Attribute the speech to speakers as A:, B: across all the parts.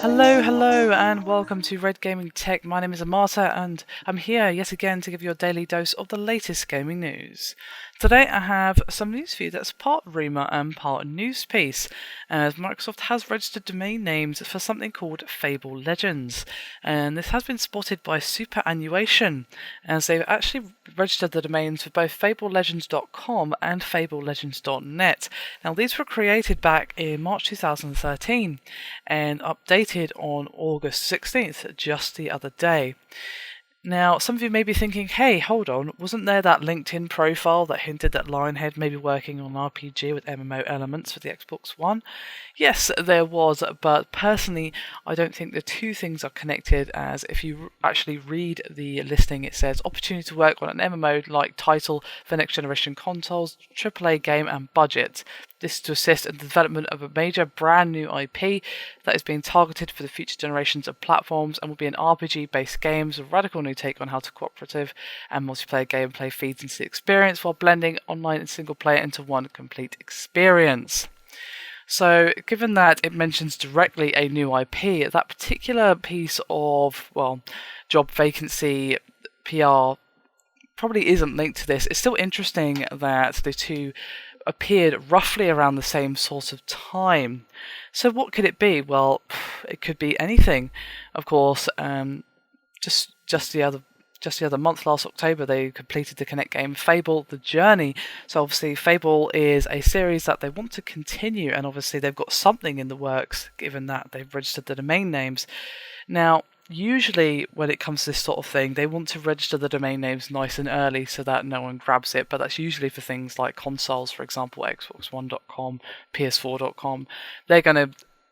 A: Hello, and welcome to Red Gaming Tech. My name is Amata, and I'm here yet again to give you a daily dose of the latest gaming news. Today I have some news for you that's part rumour and part news piece, as Microsoft has registered domain names for something called Fable Legends, and this has been spotted by Superannuation, as they've actually registered the domains for both FableLegends.com and FableLegends.net. Now these were created back in March 2013 and updated on August 16th, just the other day. Now, some of you may be thinking, hey, hold on, wasn't there that LinkedIn profile that hinted that Lionhead may be working on an RPG with MMO elements for the Xbox One? Yes, there was, but personally, I don't think the two things are connected, as if you actually read the listing, it says opportunity to work on an MMO-like title for next-generation consoles, AAA game and budget. This is to assist in the development of a major brand new IP that is being targeted for the future generations of platforms and will be an RPG-based game with a radical new take on how to cooperative and multiplayer gameplay feeds into the experience while blending online and single player into one complete experience. So, given that it mentions directly a new IP, that particular piece of, job vacancy PR probably isn't linked to this. It's still interesting that the two appeared roughly around the same sort of time. So what could it be? Well, it could be anything. Of course, just the other month, last October, they completed the Connect game Fable: The Journey. So obviously Fable is a series that they want to continue, and obviously they've got something in the works, given that they've registered the domain names. Now, usually when it comes to this sort of thing, they want to register the domain names nice and early so that no one grabs it, but that's usually for things like consoles, for example, Xbox1.com, PS4.com. They're going to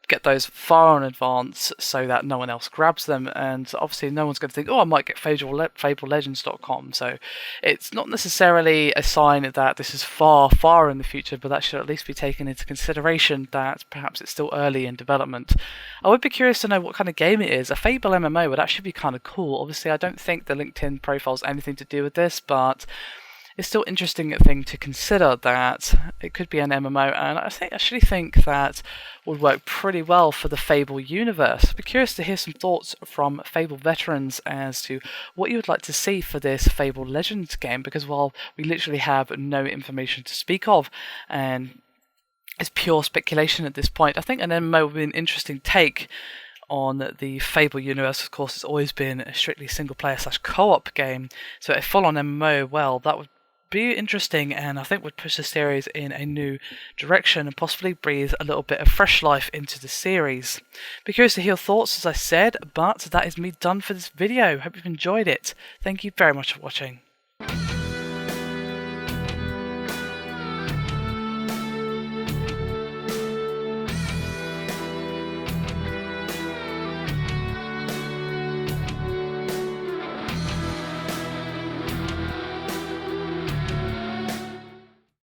A: get those far in advance so that no one else grabs them, and obviously no one's going to think, oh, I might get FableLegends.com. So it's not necessarily a sign that this is far in the future, but that should at least be taken into consideration that perhaps it's still early in development. I would be curious to know what kind of game it is. A Fable MMO would actually be kind of cool. Obviously, I don't think the LinkedIn profile has anything to do with this, but it's still an interesting thing to consider that it could be an MMO, and I actually think that would work pretty well for the Fable universe. I'd be curious to hear some thoughts from Fable veterans as to what you would like to see for this Fable Legends game, because while we literally have no information to speak of, and it's pure speculation at this point, I think an MMO would be an interesting take on the Fable universe. Of course, it's always been a strictly single-player / co-op game, so a full-on MMO, well, that would be interesting, and I think would push the series in a new direction and possibly breathe a little bit of fresh life into the series. Be curious to hear your thoughts, as I said, but that is me done for this video. Hope you've enjoyed it. Thank you very much for watching.